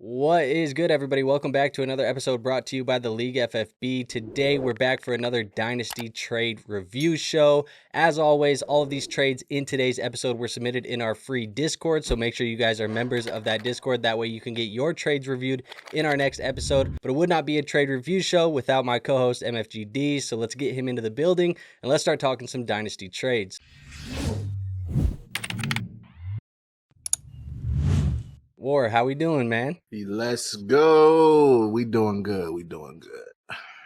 What is good, everybody? Welcome back to another episode brought to you by the League FFB. Today, we're back for another Dynasty trade review show. As always, all of these trades in today's episode were submitted in our free Discord, so make sure you guys are members of that Discord. That way you can get your trades reviewed in our next episode. But it would not be a trade review show without my co-host, MFGD, so let's get him into the building, and let's start talking some Dynasty trades. War, how we doing, man? Let's go. We doing good.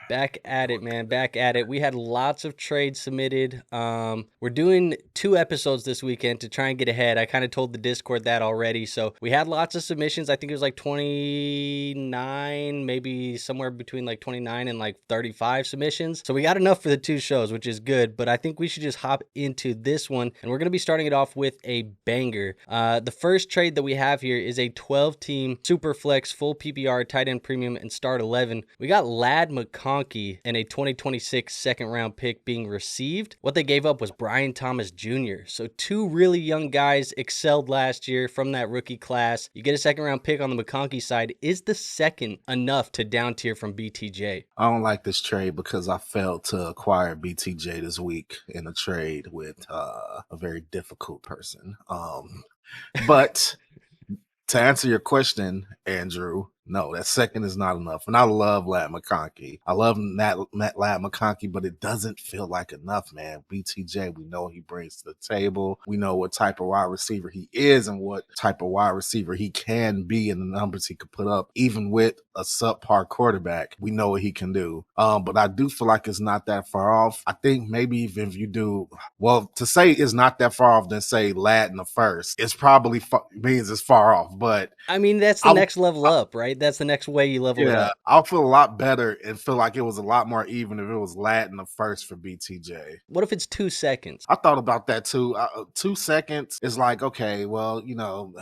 Back at it, man. Back at it. We had lots of trades submitted. We're doing 2 episodes this weekend to try and get ahead. I kind of told the Discord that already. So we had lots of submissions. I think it was like 29, maybe somewhere between like 29 and like 35 submissions. So we got enough for the 2 shows, which is good. But I think we should just hop into this one. And we're going to be starting it off with a banger. The first trade that we have here is a 12-team super flex, full PPR, tight end premium, and start 11. We got McConkey and a 2026 second round pick being received. What they gave up was Bryant Jr. So 2 really young guys excelled last year from that rookie class. You get a second round pick on the McConkey side. Is the second enough to down tier from BTJ? I don't like this trade because I failed to acquire BTJ this week in a trade with a very difficult person. But to answer your question, Andrew, no, that second is not enough. And I love McConkey. I love McConkey, but it doesn't feel like enough, man. BTJ, we know he brings to the table. We know what type of wide receiver he is and what type of wide receiver he can be and the numbers he could put up. Even with a subpar quarterback, we know what he can do. But I do feel like it's not that far off. I think maybe even if you do, well, to say it's not that far off than say Lad in the first, it's probably means it's far off. But I mean, that's the next level up, right? That's the next way you level it up. I'll feel a lot better and feel like it was a lot more even if it was Lad in the first for BTJ. What if it's 2 seconds? I thought about that too. 2 seconds is like, okay, well, you know,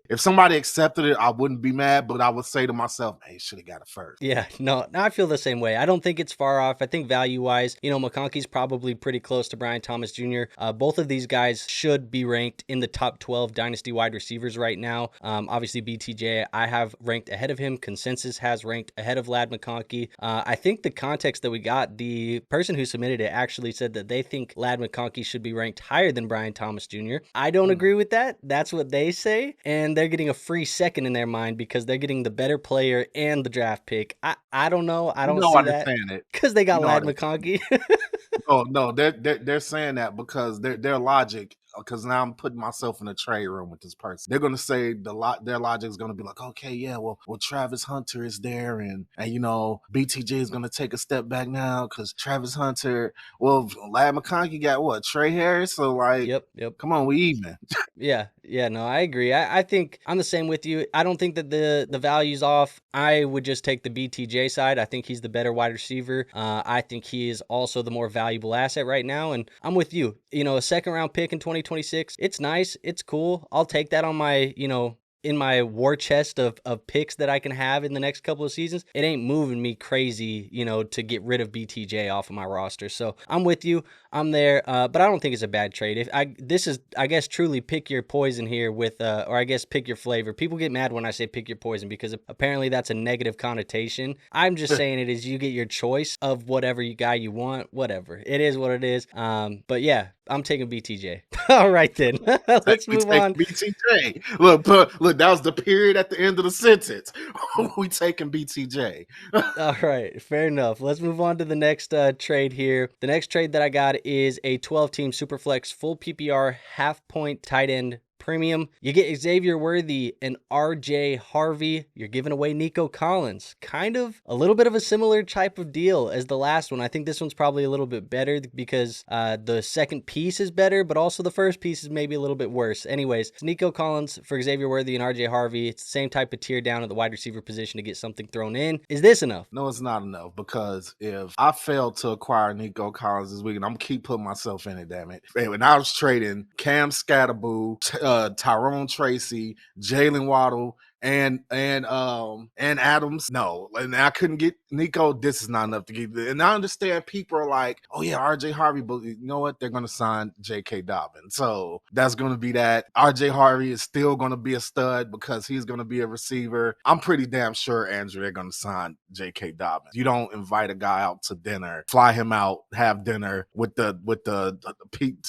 if somebody accepted it, I wouldn't be mad, but I would say to myself, hey, should have got it first. Yeah, no, I feel the same way. I don't think it's far off. I think value-wise, McConkey's probably pretty close to Bryant Jr. Both of these guys should be ranked in the top 12 Dynasty wide receivers right now. Obviously, BTJ, I have ranked ahead of him. Consensus has ranked ahead of McConkey. I think the context that we got, the person who submitted it actually said that they think McConkey should be ranked higher than Bryant Jr. I don't agree with that. That's what they say. And they're getting a free second in their mind because they're getting the better player and the draft pick. I don't know. I don't see that because they got McConkey. No, they're saying that because their logic. Because now I'm putting myself in a trade room with this person. They're gonna say their logic is gonna be like, okay, yeah, well, Travis Hunter is there, and BTJ is gonna take a step back now because Travis Hunter. Well, Lad McConkey got what, Trey Harris? So like, yep. Come on, we even. Yeah, no, I agree. I think I'm the same with you. I don't think that the value's off. I would just take the BTJ side. I think he's the better wide receiver. I think he is also the more valuable asset right now, and I'm with you. A second round pick in 2026, it's nice, it's cool. I'll take that on my, in my war chest of picks that I can have in the next couple of seasons. It ain't moving me crazy, to get rid of BTJ off of my roster. So I'm with you. I'm there, but I don't think it's a bad trade. This is, I guess, truly pick your poison here with, or I guess pick your flavor. People get mad when I say pick your poison because apparently that's a negative connotation. I'm just saying it is you get your choice of whatever guy you want, whatever. It is what it is. But yeah, I'm taking BTJ. All right, then. Let's move on. BTJ. Look, that was the period at the end of the sentence. We taking BTJ. All right, fair enough. Let's move on to the next trade here. The next trade that I got is a 12-team Superflex full PPR half-point tight end premium. You get Xavier and RJ Harvey. You're giving away Nico Collins. Kind of a little bit of a similar type of deal as the last one. I think this one's probably a little bit better because the second piece is better, but also the first piece is maybe a little bit worse. Anyways, it's Nico Collins for Xavier and RJ Harvey. It's the same type of tier down at the wide receiver position to get something thrown in. Is this enough? No, it's not enough because if I failed to acquire Nico Collins this week, and I'm going to keep putting myself in it, damn it. When I was trading Cam Scatterboo, Tyrone Tracy, Jalen Waddle, and Adams. No, and I couldn't get Nico. This is not enough to get. And I understand people are like, oh yeah, RJ Harvey, but you know what? They're gonna sign J.K. Dobbins, so that's gonna be that. RJ Harvey is still gonna be a stud because he's gonna be a receiver. I'm pretty damn sure, Andrew, they're gonna sign J.K. Dobbins. You don't invite a guy out to dinner, fly him out, have dinner with the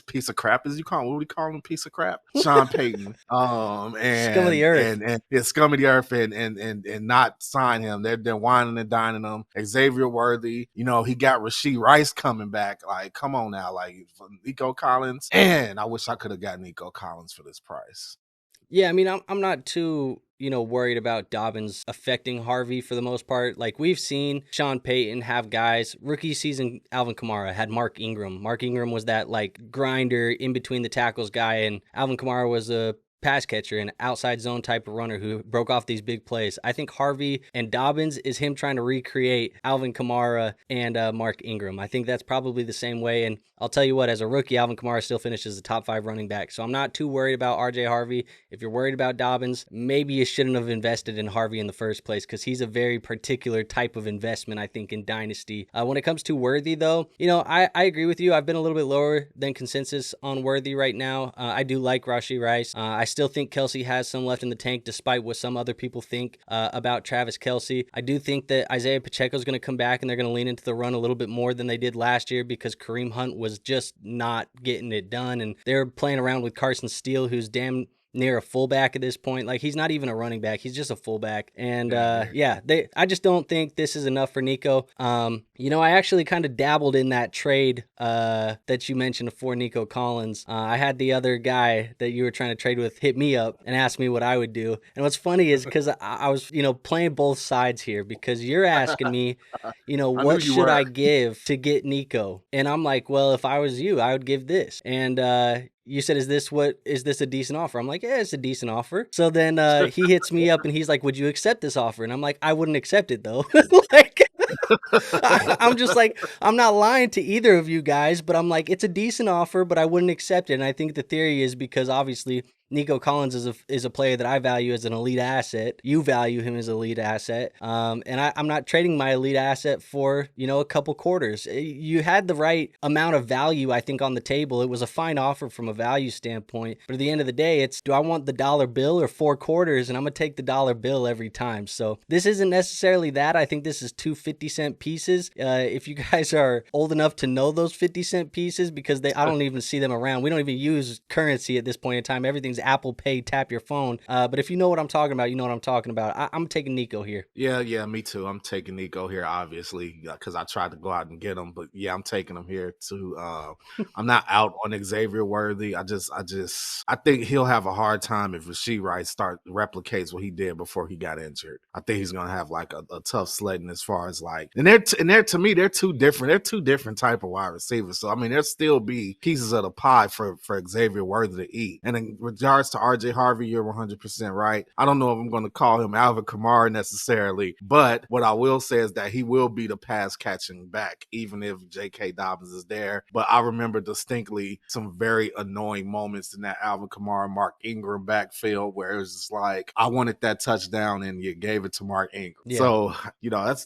piece of crap, as you call him. What do we call him? Piece of crap, Sean Payton. Scum of the earth. And it's scum of the earth, and not sign him. They're whining and dining him. Xavier Worthy, you know, he got Rashee Rice coming back. Like, come on now, like Nico Collins. And I wish I could have got Nico Collins for this price. Yeah, I mean, I'm not too, worried about Dobbins affecting Harvey for the most part. Like, we've seen Sean Payton have guys. Rookie season, Alvin Kamara had Mark Ingram. Mark Ingram was that, like, grinder in between the tackles guy, and Alvin Kamara was a pass catcher and outside zone type of runner who broke off these big plays. I think Harvey and Dobbins is him trying to recreate Alvin Kamara and Mark Ingram. I think that's probably the same way. And I'll tell you what, as a rookie, Alvin Kamara still finishes the top 5 running back. So I'm not too worried about RJ Harvey. If you're worried about Dobbins, maybe you shouldn't have invested in Harvey in the first place, because he's a very particular type of investment, I think, in Dynasty. When it comes to Worthy, though, I agree with you. I've been a little bit lower than consensus on Worthy right now. I do like Rashee Rice. I still think Kelsey has some left in the tank, despite what some other people think about Travis Kelsey. I do think that Isaiah Pacheco is going to come back, and they're going to lean into the run a little bit more than they did last year, because Kareem Hunt was just not getting it done, and they're playing around with Carson Steele, who's damn near a fullback at this point. Like, he's not even a running back, he's just a fullback. And I just don't think this is enough for Nico. I actually kind of dabbled in that trade that you mentioned for Nico Collins. I had the other guy that you were trying to trade with hit me up and ask me what I would do. And what's funny is, because I was playing both sides here, because you're asking me what should I give to get Nico, and I'm like, well, if I was you, I would give this. And you said, is this a decent offer? I'm like, yeah, it's a decent offer. So then he hits me up and he's like, would you accept this offer? And I'm like, I wouldn't accept it though. Like, I'm just like, I'm not lying to either of you guys, but I'm like, it's a decent offer, but I wouldn't accept it. And I think the theory is because obviously Nico Collins is a player that I value as an elite asset. You value him as an elite asset. And I'm not trading my elite asset for, a couple quarters. You had the right amount of value, I think, on the table. It was a fine offer from a value standpoint. But at the end of the day, it's, do I want the dollar bill or 4 quarters? And I'm going to take the dollar bill every time. So this isn't necessarily that. I think this is 2 50-cent pieces. If you guys are old enough to know those 50-cent pieces, because I don't even see them around. We don't even use currency at this point in time. Everything's Apple Pay, tap your phone. But if you know what I'm talking about, you know what I'm talking about. I'm taking Nico here. Yeah, me too. I'm taking Nico here, obviously, because I tried to go out and get him. But yeah, I'm taking him here too. I'm not out on Xavier Worthy. I think he'll have a hard time if Rashee Rice replicates what he did before he got injured. I think he's gonna have like a tough sledding as far as like, and they're to me, they're two different. They're two different type of wide receivers. So I mean, there'll still be pieces of the pie for Xavier Worthy to eat. And in regards to RJ Harvey, you're 100% right. I don't know if I'm going to call him Alvin Kamara necessarily, but what I will say is that he will be the pass catching back, even if J.K. Dobbins is there. But I remember distinctly some very annoying moments in that Alvin Kamara, Mark Ingram backfield where it was just like, I wanted that touchdown and you gave it to Mark Ingram. Yeah. So,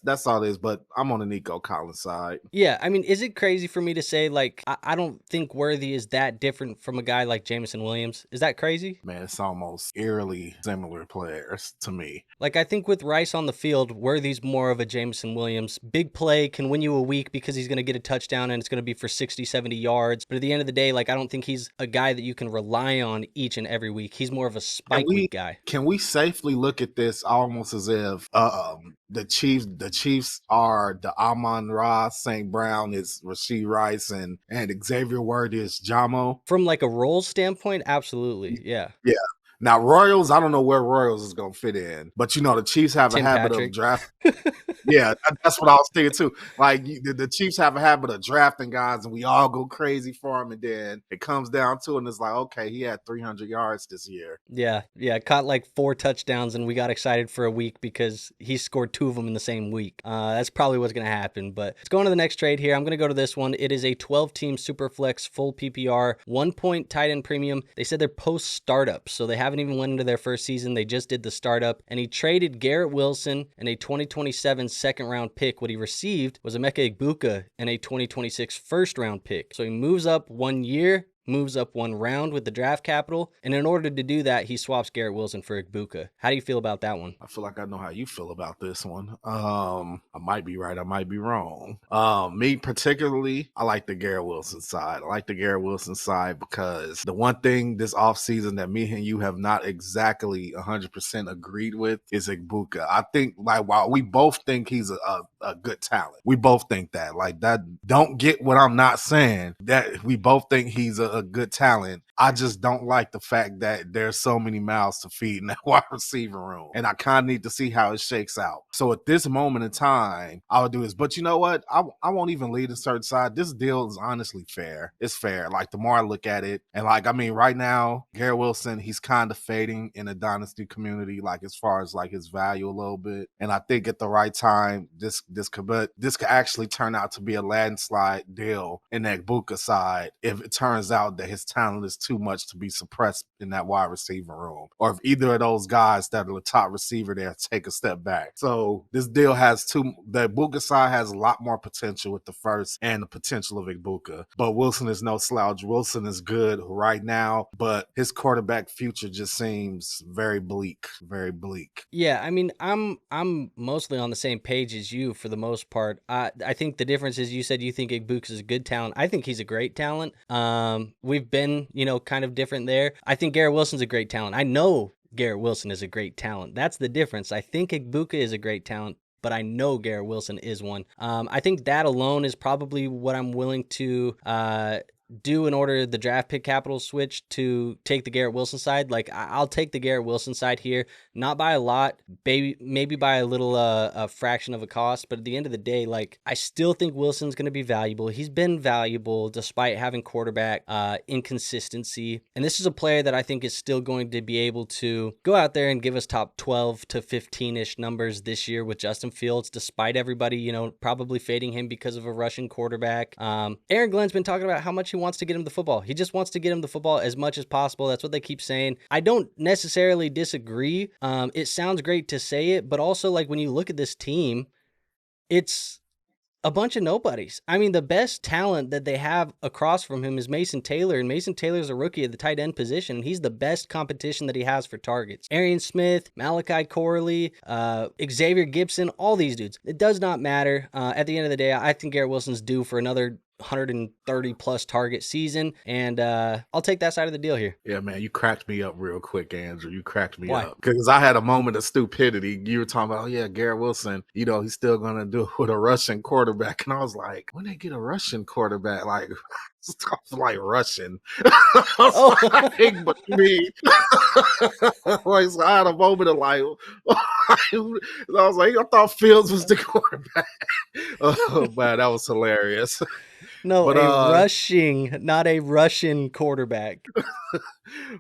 that's all it is, but I'm on the Nico Collins side. Yeah, I mean, is it crazy for me to say, like, I don't think Worthy is that different from a guy like Jameson Williams? Is that crazy? Man, it's almost eerily similar players to me. Like, I think with Rice on the field, Worthy's more of a Jameson Williams. Big play, can win you a week because he's going to get a touchdown and it's going to be for 60, 70 yards. But at the end of the day, like, I don't think he's a guy that you can rely on each and every week. He's more of a spike week guy. Can we safely look at this almost as if the Chiefs are the Amon-Ra, St. Brown is Rashee Rice, and Xavier Worthy is Jahmyr? From like a role standpoint, absolutely, yeah. Yeah. Now, Royals, I don't know where Royals is going to fit in, but the Chiefs have a habit of draft. Yeah, that's what I was thinking too. Like, the Chiefs have a habit of drafting guys, and we all go crazy for him, and then it comes down to it, and it's like, okay, he had 300 yards this year. Yeah, caught like 4 touchdowns, and we got excited for a week because he scored 2 of them in the same week. That's probably what's going to happen, but let's go on to the next trade here. I'm going to go to this one. It is a 12-team Superflex full PPR, 1-point tight end premium. They said they're post-startup, so they have haven't even went into their first season. They just did the startup, and he traded Garrett Wilson and a 2027 second-round pick. What he received was Emeka Egbuka and a 2026 first-round pick. So he moves up 1 year, moves up 1 round with the draft capital, and in order to do that, he swaps Garrett Wilson for Egbuka. How do you feel about that one? I feel like I know how you feel about this one. I might be right, I might be wrong. Me particularly, I like the Garrett Wilson side. I like the Garrett Wilson side because the one thing this offseason that me and you have not exactly 100% agreed with is Egbuka. I think, like, while we both think he's a good talent, we both think that. Like, that, don't get what I'm not saying, that we both think he's a good talent. I just don't like the fact that there's so many mouths to feed in that wide receiver room. And I kind of need to see how it shakes out. So at this moment in time, I would do this. But you know what? I won't even lead a certain side. This deal is honestly fair. It's fair. Like, the more I look at it, and like, I mean, right now, Garrett Wilson, he's kind of fading in the Dynasty community, like, as far as like his value a little bit. And I think at the right time, this could actually turn out to be a landslide deal in that Egbuka side if it turns out that his talent is too much to be suppressed in that wide receiver room, or if either of those guys that are the top receiver there take a step back. So this deal has the Egbuka side has a lot more potential with the first and the potential of Egbuka, but Wilson is no slouch. Wilson is good right now, but his quarterback future just seems very bleak. Yeah, I mean, I'm mostly on the same page as you for the most part. I think the difference is, you said you think Egbuka is a good talent. I think he's a great talent. We've been, kind of different there. I think Garrett Wilson's a great talent. I know Garrett Wilson is a great talent. That's the difference. I think Egbuka is a great talent, but I know Garrett Wilson is one. I think that alone is probably what I'm willing to do in order the draft pick capital switch to take the Garrett Wilson side. Like, I'll take the Garrett Wilson side here, not by a lot, maybe by a little a fraction of a cost, but at the end of the day, like, I still think Wilson's going to be valuable. He's been valuable despite having quarterback inconsistency, and this is a player that I think is still going to be able to go out there and give us top 12 to 15-ish numbers this year with Justin Fields, despite everybody, probably fading him because of a rushing quarterback. Aaron Glenn's been talking about how much he wants to get him the football. He just wants to get him the football as much as possible. That's what they keep saying. I don't necessarily disagree. It sounds great to say it, but also, like, when you look at this team, it's a bunch of nobodies. I mean, the best talent that they have across from him is Mason Taylor, and Mason Taylor's a rookie at the tight end position. He's the best competition that he has for targets. Arian Smith, Malachi Corley, Xavier Gibson, all these dudes. It does not matter. At the end of the day, I think Garrett Wilson's due for another 130 plus target season, and I'll take that side of the deal here. Yeah, man, you cracked me up real quick, Andrew. You cracked me up because I had a moment of stupidity. You were talking about, oh yeah, Garrett Wilson, he's still gonna do it with a Russian quarterback, and I was like, when they get a Russian quarterback, like, like Russian. Like, but me, like, so I had a moment of like, I was like, I thought Fields was the quarterback. Oh man, that was hilarious. No, but, not a Russian quarterback.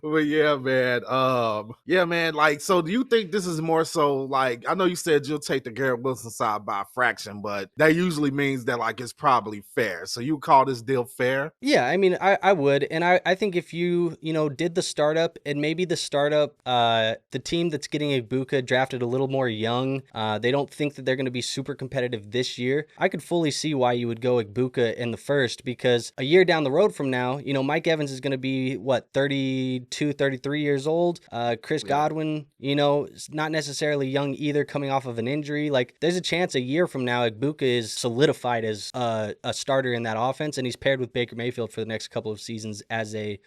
But yeah, man. Like, so do you think this is more so, like, I know you said you'll take the Garrett Wilson side by a fraction, but that usually means that, like, it's probably fair. So you call this deal fair? Yeah, I mean, I would. And I think if you did the startup, and maybe the startup, the team that's getting Egbuka drafted a little more young, they don't think that they're going to be super competitive this year. I could fully see why you would go Egbuka in the first, because a year down the road from now, Mike Evans is going to be, 32, 33 years old. Chris Godwin, is not necessarily young either, coming off of an injury. Like, there's a chance a year from now, Egbuka is solidified as a starter in that offense, and he's paired with Baker Mayfield for the next couple of seasons as a,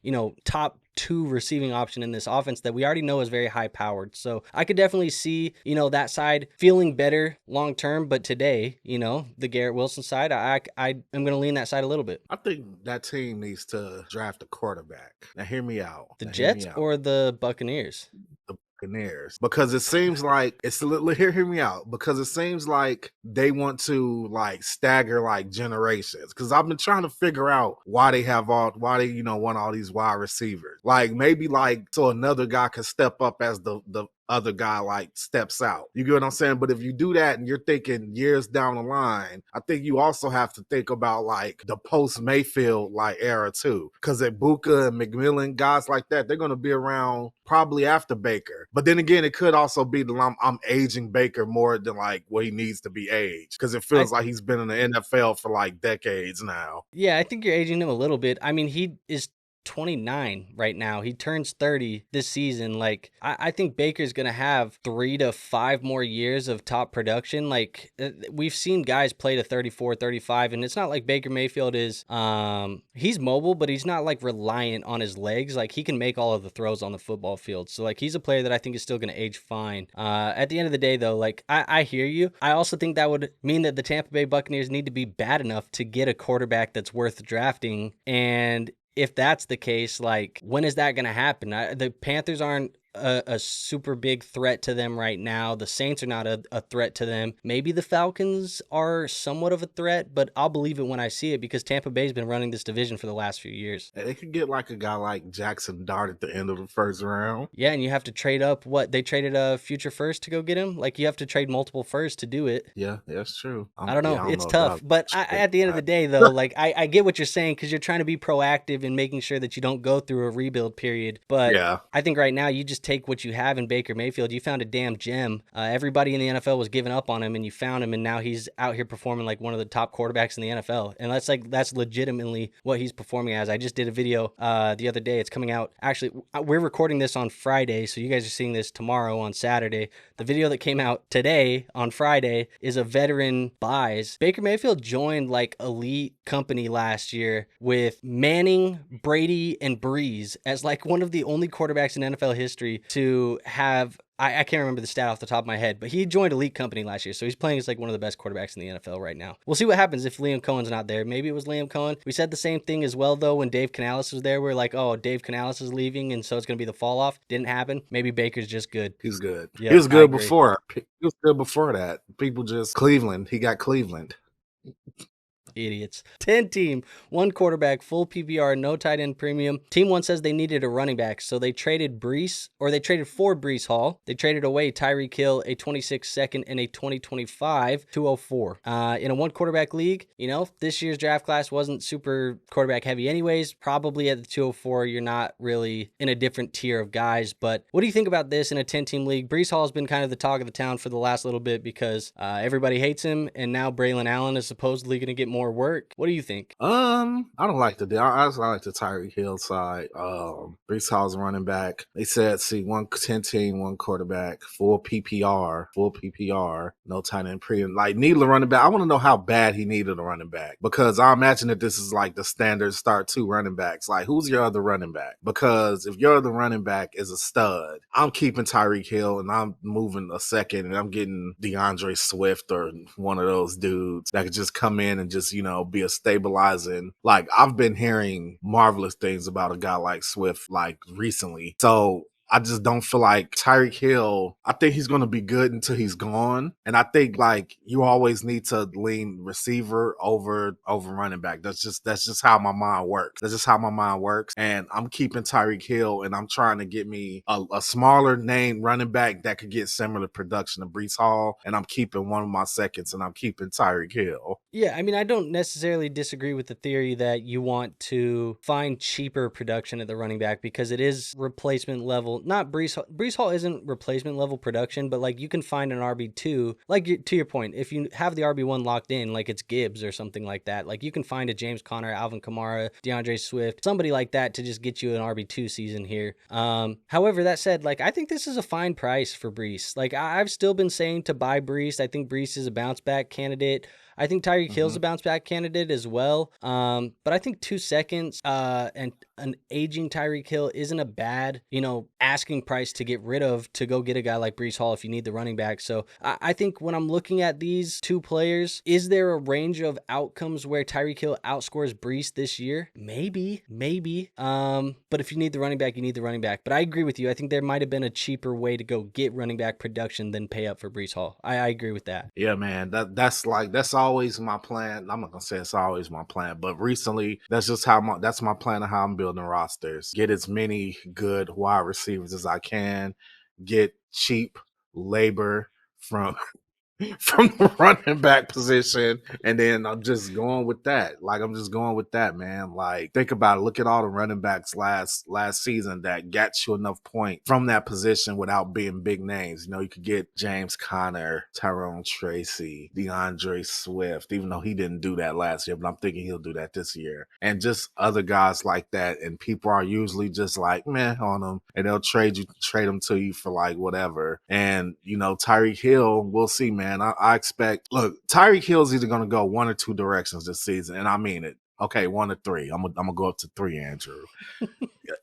top 2 receiving option in this offense that we already know is very high powered. So I could definitely see, that side feeling better long term. But today, the Garrett Wilson side, I'm going to lean that side a little bit. I think that team needs to draft a quarterback. Now hear me out. The Jets or the Buccaneers? The Buccaneers, because it seems like hear me out, because it seems like they want to, like, stagger, like, generations, because I've been trying to figure out why they want all these wide receivers, like, maybe, like, so another guy can step up as the other guy like steps out. You get what I'm saying? But if you do that and you're thinking years down the line, I think you also have to think about like the post Mayfield like era too. Because Ibuka and McMillan, guys like that, they're going to be around probably after Baker. But then again, it could also be that I'm aging Baker more than like what he needs to be aged, because it feels like he's been in the NFL for like decades now. Yeah, I think you're aging him a little bit. I mean, he is 29 right now. He turns 30 this season. Like, I think Baker's going to have 3 to 5 more years of top production. Like, we've seen guys play to 34, 35, and it's not like Baker Mayfield is, he's mobile, but he's not like reliant on his legs. Like, he can make all of the throws on the football field. So, like, he's a player that I think is still going to age fine. At the end of the day, though, like, I hear you. I also think that would mean that the Tampa Bay Buccaneers need to be bad enough to get a quarterback that's worth drafting. And if that's the case, like, when is that going to happen? The Panthers aren't a super big threat to them right now. The Saints are not a threat to them. Maybe the Falcons are somewhat of a threat, but I'll believe it when I see it, because Tampa Bay's been running this division for the last few years. And they could get like a guy like Jackson Dart at the end of the first round. Yeah, and you have to trade up. What, they traded a future first to go get him? Like, you have to trade multiple firsts to do it. Yeah, that's true. I don't know. It's tough. But at the end of the day, though, like, I get what you're saying, because you're trying to be proactive in making sure that you don't go through a rebuild period. But yeah, I think right now you just take what you have in Baker Mayfield. You found a damn gem. Everybody in the NFL was giving up on him, and you found him, and now he's out here performing like one of the top quarterbacks in the NFL. And that's legitimately what he's performing as. I just did a video the other day. It's coming out. Actually, we're recording this on Friday, so you guys are seeing this tomorrow on Saturday. The video that came out today on Friday is a veteran buys. Baker Mayfield joined like elite company last year with Manning, Brady, and Breeze as like one of the only quarterbacks in NFL history to have, I can't remember the stat off the top of my head, but he joined elite company last year. So he's playing as like one of the best quarterbacks in the NFL right now. We'll see what happens if Liam Cohen's not there. Maybe it was Liam Cohen. We said the same thing as well, though, when Dave Canales was there. We're like, oh, Dave Canales is leaving, and so it's going to be the fall off. Didn't happen. Maybe Baker's just good. He's good. Yep, he was good before. He was good before that. People just Cleveland. He got Cleveland. Idiots. 10 team, 1 quarterback, full PPR, no tight end premium. Team 1 says they needed a running back, so they traded for Breece Hall. They traded away Tyreek Hill, a 26 second, and a 2025 204. In a 1 quarterback league, you know, this year's draft class wasn't super quarterback heavy anyways. Probably at the 204, you're not really in a different tier of guys. But what do you think about this in a 10 team league? Breece Hall has been kind of the talk of the town for the last little bit because everybody hates him, and now Braylon Allen is supposedly going to get more work. What do you think? I don't like the I like the Tyreek Hill side. Breece Hall's running back. They said, see, 10 team, 1 quarterback, full PPR, no tight end premium. Like, needed a running back. I want to know how bad he needed a running back, because I imagine that this is like the standard start 2 running backs. Like, who's your other running back? Because if your other running back is a stud, I'm keeping Tyreek Hill and I'm moving a second, and I'm getting DeAndre Swift or one of those dudes that could just come in and just, you know, be a stabilizing. Like, I've been hearing marvelous things about a guy like Swift like recently. So I just don't feel like Tyreek Hill, I think he's going to be good until he's gone. And I think like you always need to lean receiver over running back. That's just how my mind works. And I'm keeping Tyreek Hill, and I'm trying to get me a smaller name running back that could get similar production to Breece Hall. And I'm keeping one of my seconds, and I'm keeping Tyreek Hill. Yeah, I mean, I don't necessarily disagree with the theory that you want to find cheaper production at the running back, because it is replacement level. Not Breece Hall. Breece Hall isn't replacement level production, but like you can find an RB2. Like, to your point, if you have the RB1 locked in, like it's Gibbs or something like that, like you can find a James Conner, Alvin Kamara, DeAndre Swift, somebody like that to just get you an RB2 season here. However, that said, like I think this is a fine price for Breece. Like I've still been saying to buy Breece. I think Breece is a bounce back candidate. I think Tyreek Hill's a bounce back candidate as well. But I think 2 seconds and an aging Tyreek Hill isn't a bad, asking price to get rid of to go get a guy like Breece Hall if you need the running back. So I think when I'm looking at these 2 players, is there a range of outcomes where Tyreek Hill outscores Breece this year? Maybe. But if you need the running back, you need the running back. But I agree with you. I think there might have been a cheaper way to go get running back production than pay up for Breece Hall. I agree with that. Yeah, man. That's always my plan. I'm not gonna say it's always my plan, but recently that's my plan of how I'm building rosters. Get as many good wide receivers as I can. Get cheap labor from from the running back position, and then I'm just going with that. I'm just going with that, man. Think about it. Look at all the running backs last season that got you enough point from that position without being big names. You could get James Conner, Tyrone Tracy, DeAndre Swift, even though he didn't do that last year, but I'm thinking he'll do that this year. And just other guys like that. And people are usually just meh on them, and they'll trade them to you for whatever. And Tyreek Hill, we'll see, man. I expect, look, Tyreek Hill's either going to go one or two directions this season, and I mean it. Okay, 1 to 3. I'm gonna go up to 3, Andrew.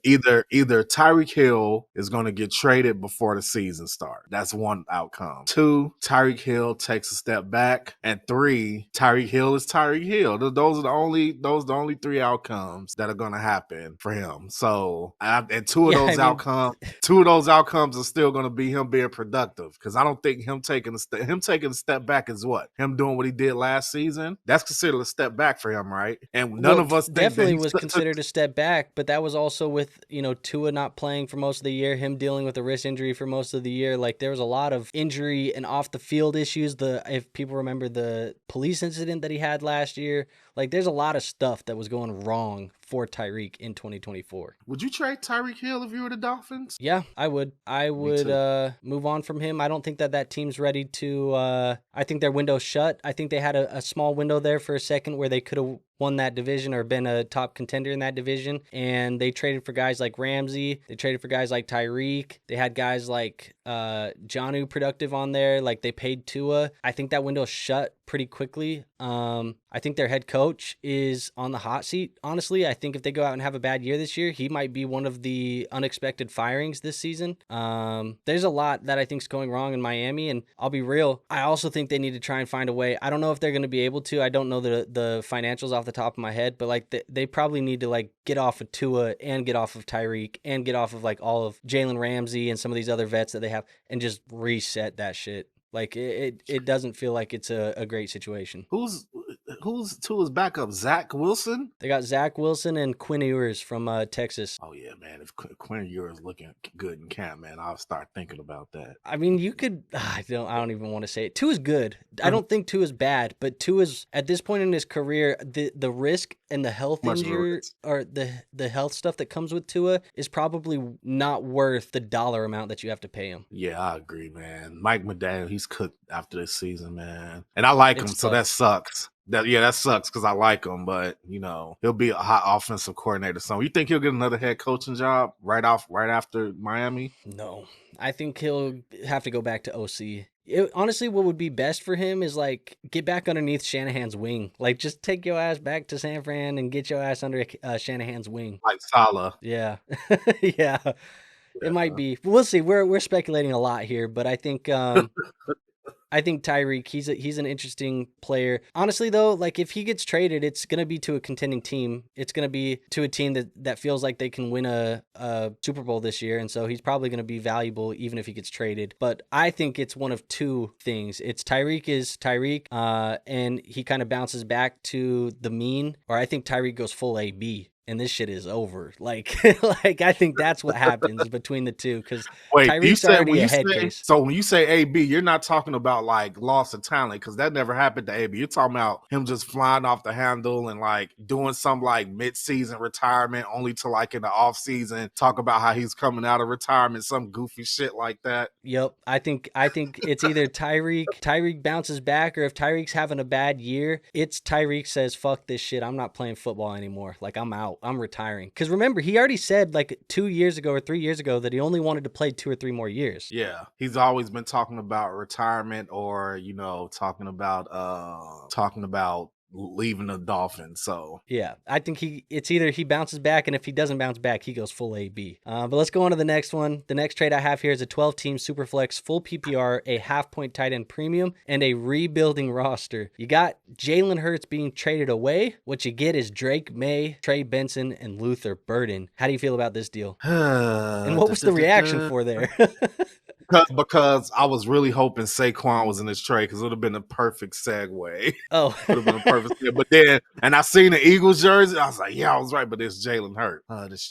Either Tyreek Hill is going to get traded before the season starts. That's one outcome. 2, Tyreek Hill takes a step back, and 3, Tyreek Hill is Tyreek Hill. Those are the only 3 outcomes that are going to happen for him. So, and two of those outcomes are still going to be him being productive, because I don't think him taking a step back is what him doing what he did last season. That's considered a step back for him, right? And none of us definitely was considered a step back, but that was also with Tua not playing for most of the year, him dealing with a wrist injury for most of the year. There was a lot of injury and off the field issues. If people remember the police incident that he had last year, there's a lot of stuff that was going wrong for Tyreek in 2024. Would you trade Tyreek Hill if you were the Dolphins? Yeah, I would. I would move on from him. I don't think that team's ready to. I think their window's shut. I think they had a small window there for a second where they could have won that division or been a top contender in that division. And they traded for guys like Ramsey. They traded for guys like Tyreek. They had guys like Jonnu productive on there. They paid Tua. I think that window's shut pretty quickly. I think their head coach is on the hot seat. Honestly, I think if they go out and have a bad year this year, he might be one of the unexpected firings this season. There's a lot that I think is going wrong in Miami, and I'll be real, I also think they need to try and find a way. I don't know if they're going to be able to. I don't know the financials off the top of my head, but they probably need to get off of Tua and get off of Tyreek and get off of all of Jalen Ramsey and some of these other vets that they have and just reset that shit. It doesn't feel like it's a great situation. Who's Tua's backup? Zach Wilson? They got Zach Wilson and Quinn Ewers from Texas. Oh yeah, man. If Quinn Ewers looking good in camp, man, I'll start thinking about that. I mean, you could. I don't even want to say it. Tua's good. I don't think Tua's bad, but Tua's at this point in his career, the risk and the health injury or the health stuff that comes with Tua is probably not worth the dollar amount that you have to pay him. Yeah, I agree, man. Mike McDaniel, he's cooked after this season, man, and I like him, so that sucks. That sucks because I like him, but he'll be a hot offensive coordinator. So you think he'll get another head coaching job right after Miami? No, I think he'll have to go back to OC. Honestly, what would be best for him is get back underneath Shanahan's wing. Just take your ass back to San Fran and get your ass under Shanahan's wing. Like Salah. Yeah, yeah. It might be. We'll see. We're speculating a lot here, but I think. I think Tyreek, he's an interesting player. Honestly, though, if he gets traded, it's going to be to a contending team. It's going to be to a team that feels like they can win a Super Bowl this year, and so he's probably going to be valuable even if he gets traded. But I think it's one of two things. It's Tyreek is Tyreek, and he kind of bounces back to the mean, or I think Tyreek goes full AB. And this shit is over. I think that's what happens between the two, because Tyreek's already a head case. So when you say AB, you're not talking about loss of talent, because that never happened to AB. You're talking about him just flying off the handle and doing some mid-season retirement, only to in the off season talk about how he's coming out of retirement, some goofy shit like that. Yep, I think it's either Tyreek bounces back, or if Tyreek's having a bad year, it's Tyreek says, "Fuck this shit. I'm not playing football anymore. I'm out. I'm retiring." Because remember, he already said 2 years ago or 3 years ago that he only wanted to play 2 or 3 more years. Yeah, he's always been talking about retirement, or talking about leaving the Dolphins. So yeah, I think it's either he bounces back, and if he doesn't bounce back, he goes full AB. But let's go on to the next one. The next trade I have here is a 12-team Superflex full PPR, a half-point tight end premium, and a rebuilding roster. You got Jalen Hurts being traded away. What you get is Drake Maye, Trey Benson, and Luther Burden. How do you feel about this deal? And what was the reaction for there? because I was really hoping Saquon was in this trade because it would have been a perfect segue. Oh, Would have been a perfect segue. But then, and I seen the Eagles jersey, I was like, yeah, I was right, but it's Jalen Hurts. This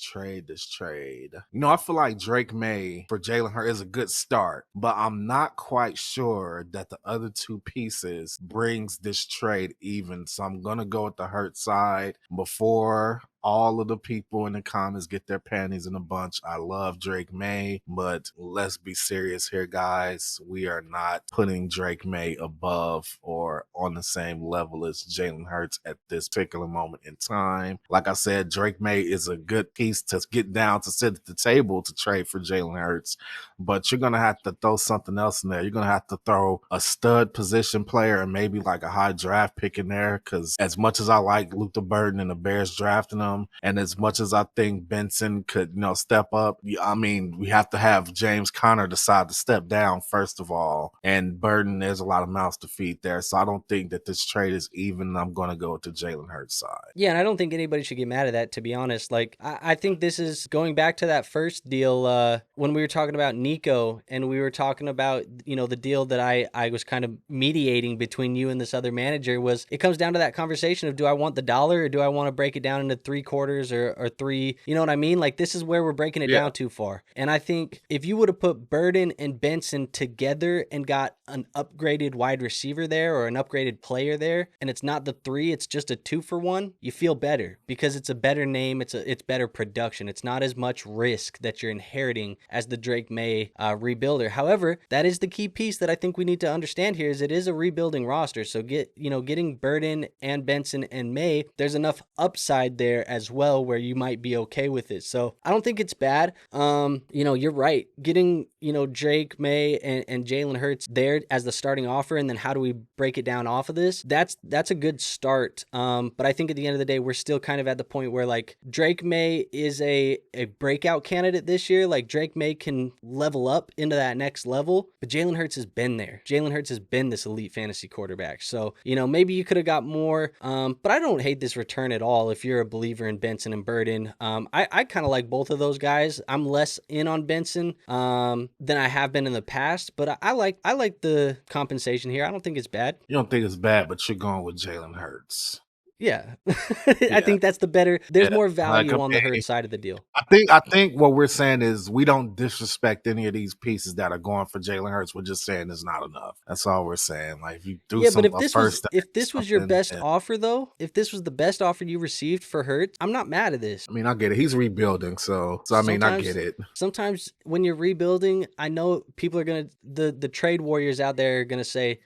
trade. You know, I feel like Drake Maye for Jalen Hurts is a good start, but I'm not quite sure that the other two pieces brings this trade even. So I'm gonna go with the Hurts side before all of the people in the comments get their panties in a bunch. I love Drake Maye, but let's be serious here, guys. We are not putting Drake Maye above or on the same level as Jalen Hurts at this particular moment in time. Like I said, Drake Maye is a good piece to get down to sit at the table to trade for Jalen Hurts, but you're going to have to throw something else in there. You're going to have to throw a stud position player and maybe like a high draft pick in there, because as much as I like Luther Burden and the Bears drafting him, and as much as I think Benson could, step up, I mean, we have to have James Conner decide to step down first of all. And Burden, there's a lot of mouths to feed there. So I don't think that this trade is even. I'm going to go to Jalen Hurts' side. Yeah, and I don't think anybody should get mad at that, to be honest. Like, I think this is going back to that first deal when we were talking about Nico, and we were talking about, the deal that I was kind of mediating between you and this other manager. Was it comes down to that conversation of, do I want the dollar or do I want to break it down into 3/4 or three? You know what I mean? Like, this is where we're breaking it down too far. And I think if you would have put Burden and Benson together and got an upgraded wide receiver there or an upgraded player there, and it's not the 3, it's just a 2-for-1, you feel better because it's a better name. It's better production. It's not as much risk that you're inheriting as the Drake Maye rebuilder. However, that is the key piece that I think we need to understand here, is it is a rebuilding roster. So getting Burden and Benson and Maye, there's enough upside there as well where you might be okay with it. So I don't think it's bad. You're right. Getting, Drake Maye and Jalen Hurts there as the starting offer, and then how do we break it down off of this? That's a good start. But I think at the end of the day, we're still kind of at the point where, like, Drake Maye is a breakout candidate this year. Like, Drake Maye can level up into that next level, but Jalen Hurts has been there. Jalen Hurts has been this elite fantasy quarterback. So, maybe you could have got more, but I don't hate this return at all if you're a believer in Benson and Burden. I kind of like both of those guys. I'm less in on Benson than I have been in the past, but I like the compensation here. I don't think it's bad. You don't think it's bad, but you're going with Jalen Hurts. Yeah. I think that's the better. There's more value on the Hurts side of the deal. I think what we're saying is we don't disrespect any of these pieces that are going for Jalen Hurts. We're just saying it's not enough. That's all we're saying. Like, if you do but if this was your best offer, though, if this was the best offer you received for Hurts, I'm not mad at this. I mean, I get it. He's rebuilding, so I mean, I get it. Sometimes when you're rebuilding, I know people are gonna the trade warriors out there are gonna say,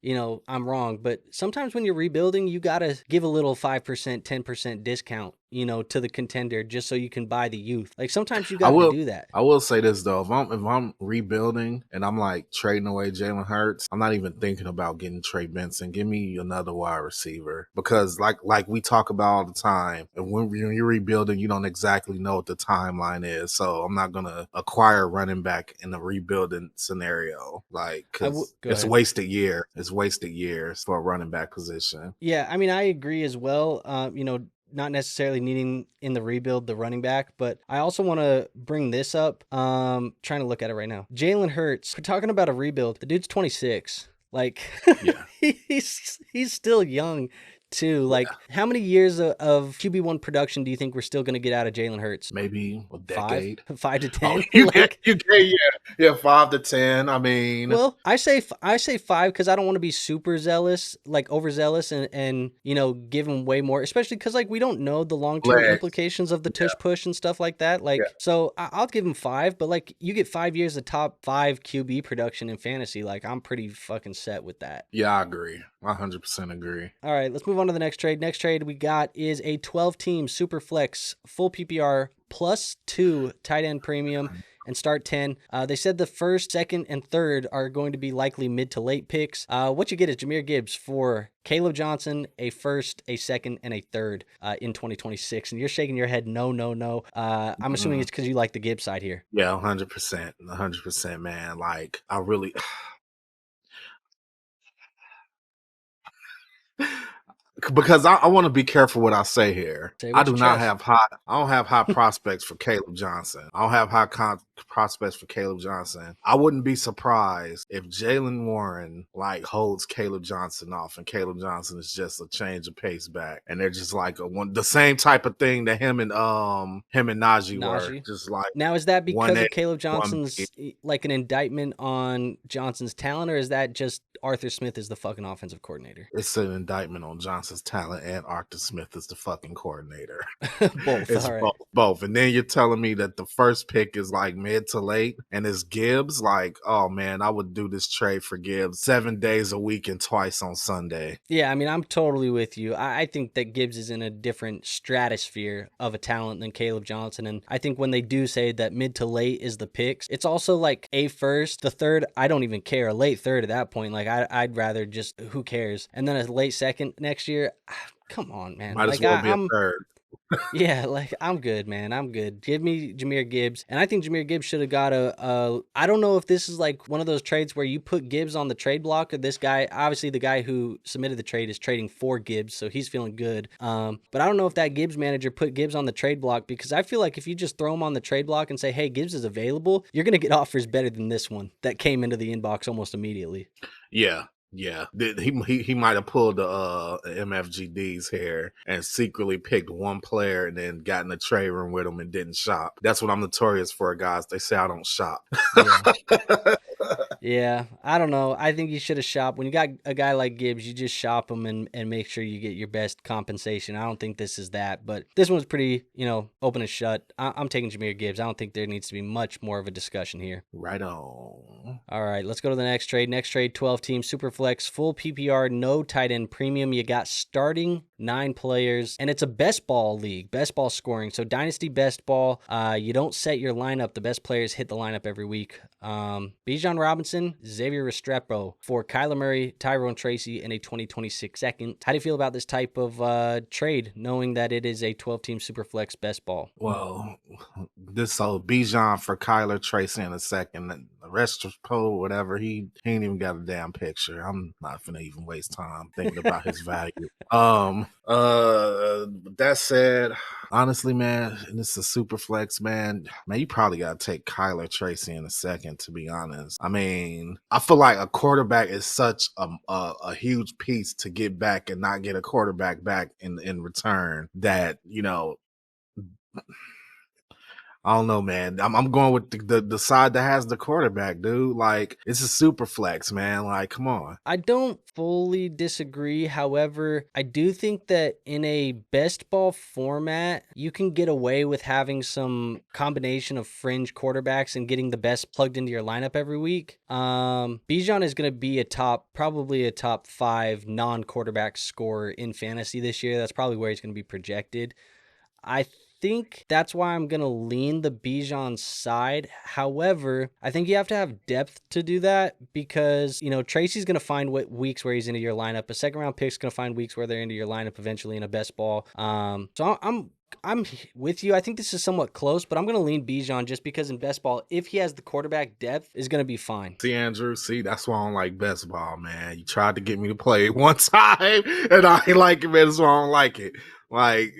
I'm wrong, but sometimes when you're rebuilding, you gotta give a little 5%, 10% discount, to the contender just so you can buy the youth. Like, sometimes you got to do that. I will say this though, if I'm rebuilding and I'm like trading away Jalen Hurts, I'm not even thinking about getting Trey Benson. Give me another wide receiver, because like we talk about all the time, and when you're rebuilding, you don't exactly know what the timeline is. So I'm not gonna acquire a running back in a rebuilding scenario, like, because it's wasted year. It's wasted years for a running back position. Yeah, I mean, I agree as well. Not necessarily needing in the rebuild the running back, but I also want to bring this up. Trying to look at it right now. Jalen Hurts, we're talking about a rebuild. The dude's 26. Like, yeah. he's still young too. Like, how many years of QB1 production do you think we're still going to get out of Jalen Hurts? Maybe a decade. 5 to 10. Oh, you get 5 to 10. I mean, well, I say 5 because I don't want to be super zealous, like overzealous, and give him way more, especially because, like, we don't know the long-term implications of the tush push and stuff like that. Like, so I'll give him 5, but like, you get 5 years of top 5 QB production in fantasy. Like, I'm pretty fucking set with that. Yeah, I agree. I 100% agree. All right, let's move on to the next trade. Next trade we got is a 12-team super flex full PPR +2 tight end premium and start 10. They said the first, second, and third are going to be likely mid to late picks. What you get is Jahmyr Gibbs for Kaleb Johnson, a first, a second, and a third in 2026. And you're shaking your head, no. I'm assuming it's because you like the Gibbs side here. Yeah, 100%. 100%, man. Like, I really... Because I want to be careful what I say here. I don't have high prospects for Kaleb Johnson. I don't have high prospects for Kaleb Johnson. I wouldn't be surprised if Jalen Warren like holds Kaleb Johnson off, and Kaleb Johnson is just a change of pace back, and they're just like the same type of thing that him and Najee were, just like. Now, is that because of Kaleb 1A, Johnson's like an indictment on Johnson's talent, or is that just Arthur Smith is the fucking offensive coordinator? It's an indictment on Johnson's talent, and Arthur Smith is the fucking coordinator. Both. It's all right. both. And then you're telling me that the first pick is like mid to late, and it's Gibbs. Like, oh man, I would do this trade for Gibbs 7 days a week and twice on Sunday. Yeah, I mean, I'm totally with you. I think that Gibbs is in a different stratosphere of a talent than Kaleb Johnson, and I think when they do say that mid to late is the picks, it's also like a first, the third, I don't even care. A late third at that point, like I'd rather just, who cares? And then a late second next year, come on, man. Might as well be a third. Yeah, like, I'm good, man. I'm good. Give me Jahmyr Gibbs. And I think Jahmyr Gibbs should have got I don't know if this is like one of those trades where you put Gibbs on the trade block, or this guy, obviously the guy who submitted the trade is trading for Gibbs, so he's feeling good. But I don't know if that Gibbs manager put Gibbs on the trade block, because I feel like if you just throw him on the trade block and say, hey, Gibbs is available, you're going to get offers better than this one that came into the inbox almost immediately. Yeah. Yeah, he might have pulled the MFGD's hair and secretly picked one player and then got in the trade room with him and didn't shop. That's what I'm notorious for, guys. They say I don't shop. Yeah, I don't know. I think you should have shopped. When you got a guy like Gibbs, you just shop him and make sure you get your best compensation. I don't think this is that, but this one's pretty, open and shut. I'm taking Jahmyr Gibbs. I don't think there needs to be much more of a discussion here. Right on. All right, let's go to the next trade. Next trade, 12-team Superflex, full PPR, no tight end premium. You got starting 9 players, and it's a best ball league, best ball scoring. So Dynasty best ball, you don't set your lineup. The best players hit the lineup every week. Bijan Robinson, Xavier Restrepo for Kyler Murray, Tyrone Tracy, and a 2026 second. How do you feel about this type of trade, knowing that it is a 12-team Superflex best ball? Well, Bijan for Kyler Tracy in a second. The Restrepo, whatever, he ain't even got a damn picture. I'm not finna even waste time thinking about his value. That said, honestly, man, and this is a super flex, man, you probably got to take Kyler Tracy in a second, to be honest. I mean, I feel like a quarterback is such a huge piece to get back and not get a quarterback back in return that, I don't know, man. I'm going with the side that has the quarterback, dude. Like, it's a super flex, man. Like, come on. I don't fully disagree. However, I do think that in a best ball format, you can get away with having some combination of fringe quarterbacks and getting the best plugged into your lineup every week. Bijan is going to be probably a top 5 non-quarterback scorer in fantasy this year. That's probably where he's going to be projected. I think that's why I'm going to lean the Bijan side. However, I think you have to have depth to do that, because, Tracy's going to find weeks where he's into your lineup. A second round pick's going to find weeks where they're into your lineup eventually in a best ball. So I'm with you. I think this is somewhat close, but I'm going to lean Bijan just because in best ball, if he has the quarterback depth, is going to be fine. See, Andrew, that's why I don't like best ball, man. You tried to get me to play it one time, and I ain't like it, man. That's why I don't like it. Like,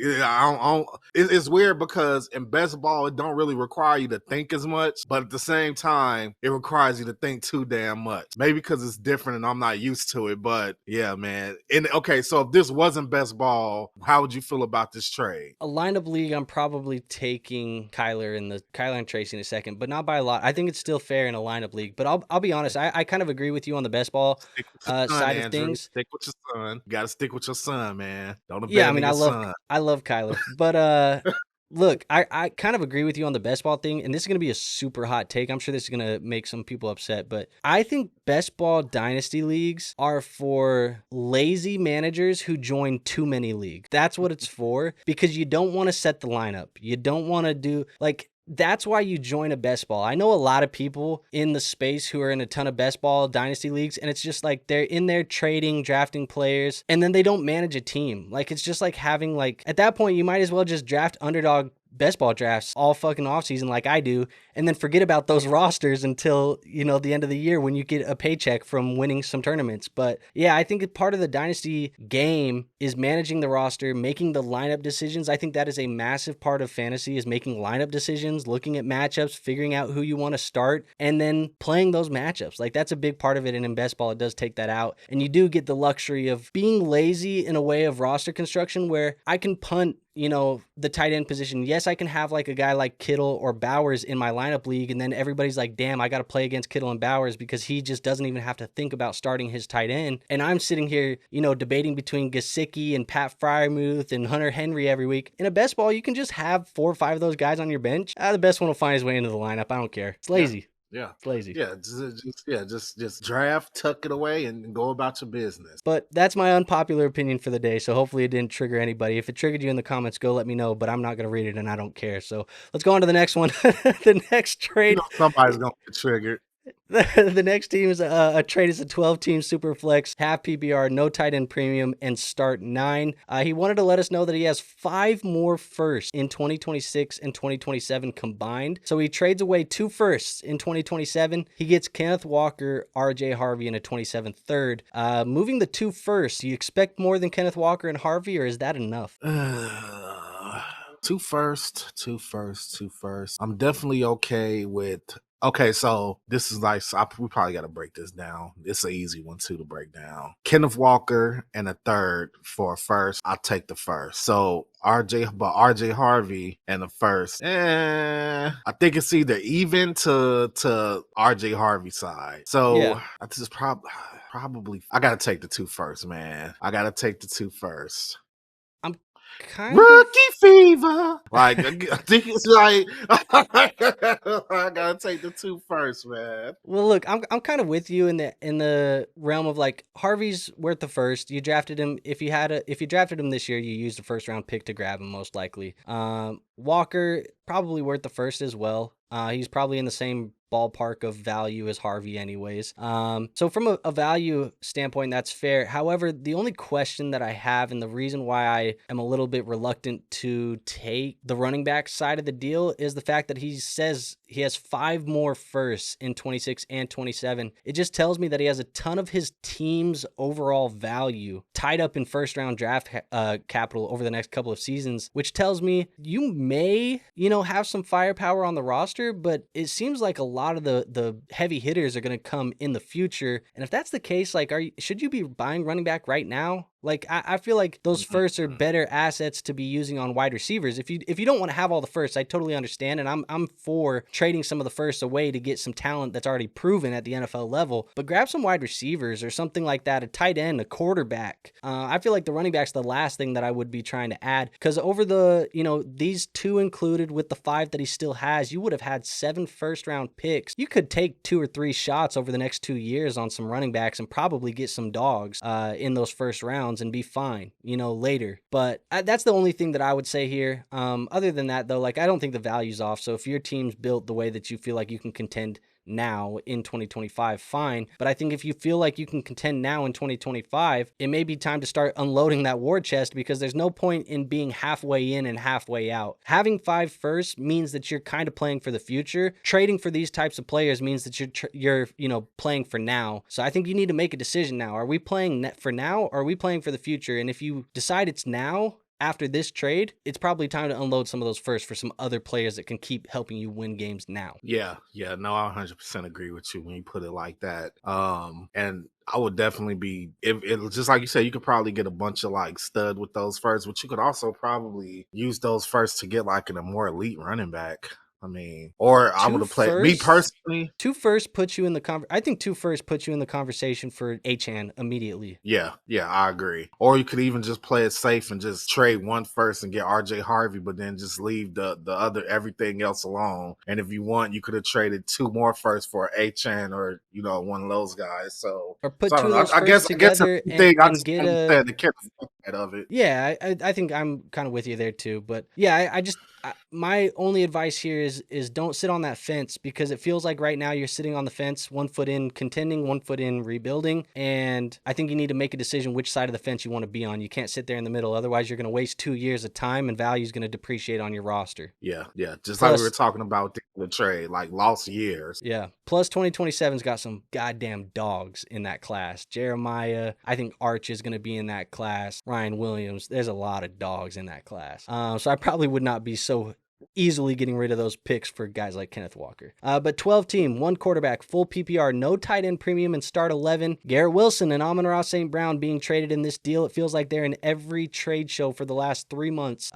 it's weird because in best ball, it don't really require you to think as much, but at the same time, it requires you to think too damn much. Maybe because it's different and I'm not used to it, but yeah, man. Okay, so if this wasn't best ball, how would you feel about this trade? A lineup league, I'm probably taking Kyler and Tracy in a second, but not by a lot. I think it's still fair in a lineup league, but I'll be honest. I kind of agree with you on the best ball side Andrew. of things. Stick with your son. You got to stick with your son, man. Don't abandon your son. I love Kyler, but look, I kind of agree with you on the best ball thing, and this is going to be a super hot take. I'm sure this is going to make some people upset, but I think best ball dynasty leagues are for lazy managers who join too many leagues. That's what it's for, because you don't want to set the lineup. You don't want to do, that's why you join a best ball. I know a lot of people in the space who are in a ton of best ball dynasty leagues, and it's just like they're in there trading, drafting players, and then they don't manage a team. Like, it's just like having, at that point, you might as well just draft underdog best ball drafts all fucking offseason like I do, and then forget about those rosters until, the end of the year when you get a paycheck from winning some tournaments. But yeah, I think part of the Dynasty game is managing the roster, making the lineup decisions. I think that is a massive part of fantasy, is making lineup decisions, looking at matchups, figuring out who you want to start, and then playing those matchups. Like, that's a big part of it, and in best ball, it does take that out. And you do get the luxury of being lazy in a way of roster construction where I can punt the tight end position. Yes, I can have like a guy like Kittle or Bowers in my lineup league, and then everybody's like, damn, I got to play against Kittle and Bowers because he just doesn't even have to think about starting his tight end. And I'm sitting here, debating between Gesicki and Pat Freiermuth and Hunter Henry every week. In a best ball, you can just have 4 or 5 of those guys on your bench. The best one will find his way into the lineup. I don't care. It's lazy. Yeah. It's lazy. Yeah, just draft, tuck it away, and go about your business. But that's my unpopular opinion for the day, so hopefully it didn't trigger anybody. If it triggered you in the comments, go let me know, but I'm not going to read it, and I don't care. So let's go on to the next one. The next trade. Somebody's going to get triggered. The next team is a trade is a 12-team super flex, half PPR, no tight end premium, and start 9. He wanted to let us know that he has 5 more firsts in 2026 and 2027 combined. So he trades away 2 firsts in 2027. He gets Kenneth Walker, RJ Harvey, and a 27th third. Moving the 2 firsts, do you expect more than Kenneth Walker and Harvey, or is that enough? 2 firsts. I'm definitely okay with. Okay, so this is nice. We probably got to break this down. It's an easy one too to break down. Kenneth Walker and a third for a first. I'll take the first. So RJ Harvey and the first. I think it's either even to RJ Harvey side. So Yeah. this is probably I gotta take the 2 first, man. I gotta take the 2 first. Rookie fever. Like, I think it's like I gotta take the 2 first, man. Well, look, I'm kind of with you in the realm of like Harvey's worth the first. You drafted him if you drafted him this year, you used a first round pick to grab him most likely. Walker probably worth the first as well. He's probably in the same ballpark of value as Harvey anyways. So from a value standpoint, that's fair. However, the only question that I have, and the reason why I am a little bit reluctant to take the running back side of the deal, is the fact that he says he has 5 more firsts in 26 and 27. It just tells me that he has a ton of his team's overall value tied up in first round draft capital over the next couple of seasons, which tells me you may, have some firepower on the roster, but it seems like a lot of the heavy hitters are going to come in the future. And if that's the case, like, should you be buying running back right now? Like, I feel like those firsts are better assets to be using on wide receivers. If you don't want to have all the firsts, I totally understand, and I'm for trading some of the firsts away to get some talent that's already proven at the NFL level. But grab some wide receivers or something like that, a tight end, a quarterback. I feel like the running back's the last thing that I would be trying to add, because over the these 2 included with the 5 that he still has, you would have had 7 first-round picks. You could take 2 or 3 shots over the next 2 years on some running backs and probably get some dogs in those first rounds and be fine, later. But that's the only thing that I would say here. Other than that, though, like, I don't think the value's off. So if your team's built the way that you feel like you can contend now in 2025, fine. But I think if you feel like you can contend now in 2025, it may be time to start unloading that war chest, because there's no point in being halfway in and halfway out. Having 5 firsts means that you're kind of playing for the future. Trading for these types of players means that you're playing for now. So I think you need to make a decision now. Are we playing for now, or are we playing for the future? And if you decide it's now, after this trade, it's probably time to unload some of those first for some other players that can keep helping you win games now. Yeah, no, I 100% agree with you when you put it like that. And I would definitely be, if it just like you said, you could probably get a bunch of like stud with those first, but you could also probably use those first to get like a more elite running back. I mean, or I would have played me personally. 2 firsts puts you in the I think 2 firsts puts you in the conversation for Achane immediately. Yeah, I agree. Or you could even just play it safe and just trade 1 first and get RJ Harvey, but then just leave the other everything else alone. And if you want, you could have traded 2 more firsts for Achane or one of those guys. So or put 2 of those firsts together and get a of it. Yeah, I think I'm kind of with you there too. But yeah, my only advice here is don't sit on that fence, because it feels like right now you're sitting on the fence, 1 foot in contending, 1 foot in rebuilding. And I think you need to make a decision which side of the fence you want to be on. You can't sit there in the middle. Otherwise, you're going to waste 2 years of time, and value is going to depreciate on your roster. Yeah. Just Plus, like we were talking about the trade, like lost years. Yeah. Plus 2027's got some goddamn dogs in that class. Jeremiah, I think Arch is going to be in that class. Ryan Williams, there's a lot of dogs in that class. So I probably would not be so easily getting rid of those picks for guys like Kenneth Walker. But 12 team, 1 quarterback, full PPR, no tight end premium, and start 11. Garrett Wilson and Amon-Ra St. Brown being traded in this deal. It feels like they're in every trade show for the last 3 months.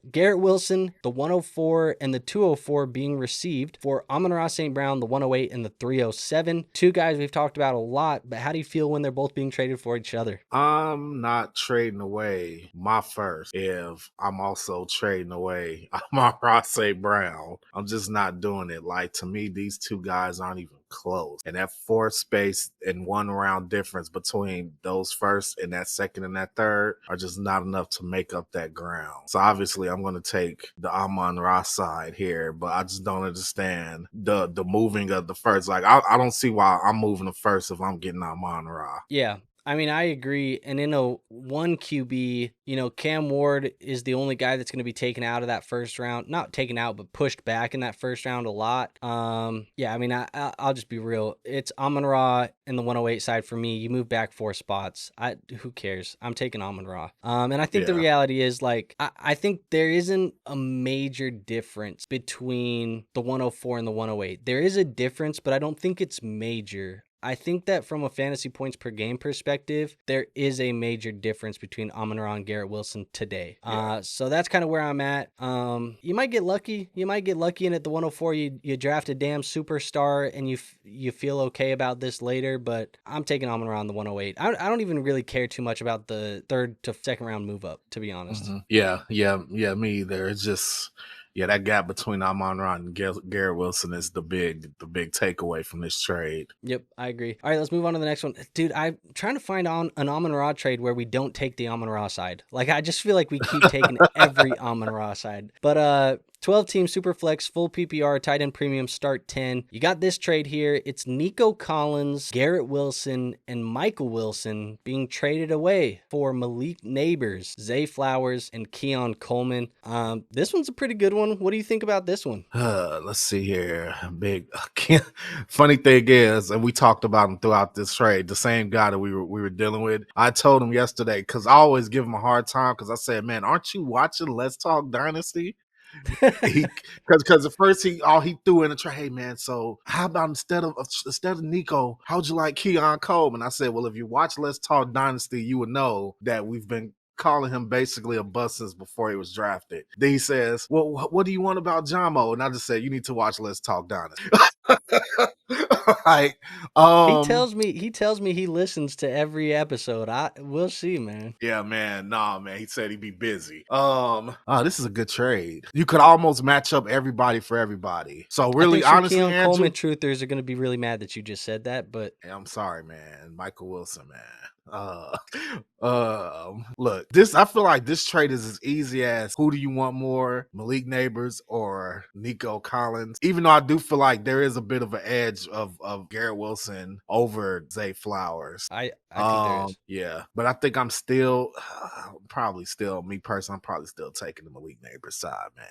Garrett Wilson, the 104 and the 204 being received for Amon-Ra St. Brown, the 108 and the 307. 2 guys we've talked about a lot, but how do you feel when they're both being traded for each other? I'm not trading away my first if I'm also trading away my St. Brown. I'm just not doing it. Like, to me, these 2 guys aren't even close. And that 4th space and 1 round difference between those first and that second and that third are just not enough to make up that ground. So obviously I'm going to take the Amon-Ra side here, but I just don't understand the moving of the first. Like, I don't see why I'm moving the first if I'm getting Amon-Ra. Yeah. I mean, I agree. And in a 1 QB, Cam Ward is the only guy that's going to be taken out of that first round. Not taken out, but pushed back in that first round a lot. Yeah, I mean, I'll just be real. It's Amon-Ra and the 108 side for me. You move back 4 spots. Who cares? I'm taking Amon-Ra. And I think the reality is, like, I think there isn't a major difference between the 104 and the 108. There is a difference, but I don't think it's major. I think that from a fantasy points per game perspective, there is a major difference between Amon-Ra and Garrett Wilson today. So that's kind of where I'm at. You might get lucky. And at the 104, you draft a damn superstar and you feel okay about this later, but I'm taking Amon-Ra on the 108. I don't even really care too much about the 3rd to 2nd round move up, to be honest. Mm-hmm. Yeah, me either. It's just... yeah, that gap between Amon-Ra and Garrett Wilson is the big takeaway from this trade. Yep, I agree. All right, let's move on to the next one. Dude, I'm trying to find an Amon-Ra trade where we don't take the Amon-Ra side. Like, I just feel like we keep taking every Amon-Ra side. But 12-team Superflex, full PPR, tight end premium, start 10. You got this trade here. It's Nico Collins, Garrett Wilson, and Michael Wilson being traded away for Malik Neighbors, Zay Flowers, and Keon Coleman. This one's a pretty good one. What do you think about this one? Let's see here. Funny thing is, and we talked about him throughout this trade, the same guy that we were dealing with. I told him yesterday, because I always give him a hard time, because I said, man, aren't you watching Let's Talk Dynasty? Because at first he threw in a trade, hey man, so how about instead of Nico, how'd you like Keon Coleman? I said, well, if you watch Let's Talk Dynasty, you would know that we've been calling him basically a bust since before he was drafted. Then he says, well, what do you want about Jahmyr? And I just said, you need to watch Let's Talk Dynasty. Like, he tells me he listens to every episode. We'll see, man. Yeah, man. Nah, man. He said he'd be busy. This is a good trade. You could almost match up everybody for everybody. So really, honestly, Keon Coleman truthers are going to be really mad that you just said that, but I'm sorry, man. Michael Wilson, man. Look, I feel like this trade is as easy as who do you want more, Malik Neighbors or Nico Collins? Even though I do feel like there is a bit of an edge of Garrett Wilson over Zay Flowers. I think there is. Yeah, but I think I'm still probably still taking the Malik Neighbors side, man.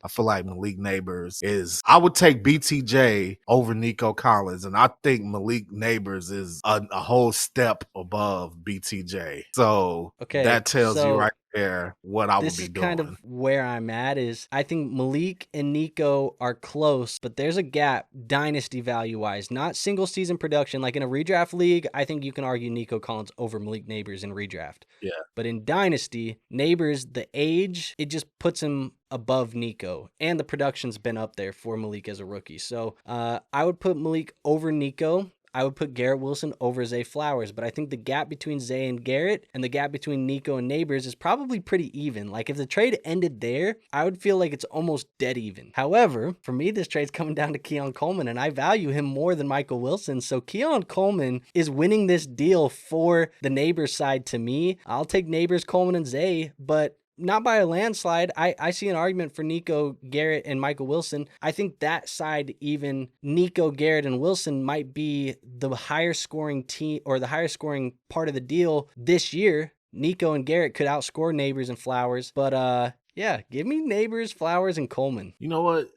I feel like Malik Neighbors I would take BTJ over Nico Collins, and I think Malik Neighbors is a whole step above BTJ. So that tells you right there what I would be doing. This is kind of where I'm at. Is I think Malik and Nico are close, but there's a gap dynasty value wise, not single season production. Like in a redraft league, I think you can argue Nico Collins over Malik Neighbors in redraft. Yeah. But in dynasty, Neighbors, the age, it just puts him above Nico, and the production's been up there for Malik as a rookie. So I would put Malik over Nico. I would put Garrett Wilson over Zay Flowers, but I think the gap between Zay and Garrett and the gap between Nico and Neighbors is probably pretty even. Like if the trade ended there, I would feel like it's almost dead even. However, for me, this trade's coming down to Keon Coleman, and I value him more than Michael Wilson. So Keon Coleman is winning this deal for the Neighbors side to me. I'll take Neighbors, Coleman, and Zay, but not by a landslide. I see an argument for Nico, Garrett, and Michael Wilson. I think that side, even Nico, Garrett, and Wilson might be the higher scoring team or the higher scoring part of the deal this year. Nico and Garrett could outscore Neighbors and Flowers, but yeah, give me Neighbors, Flowers, and Coleman. You know what?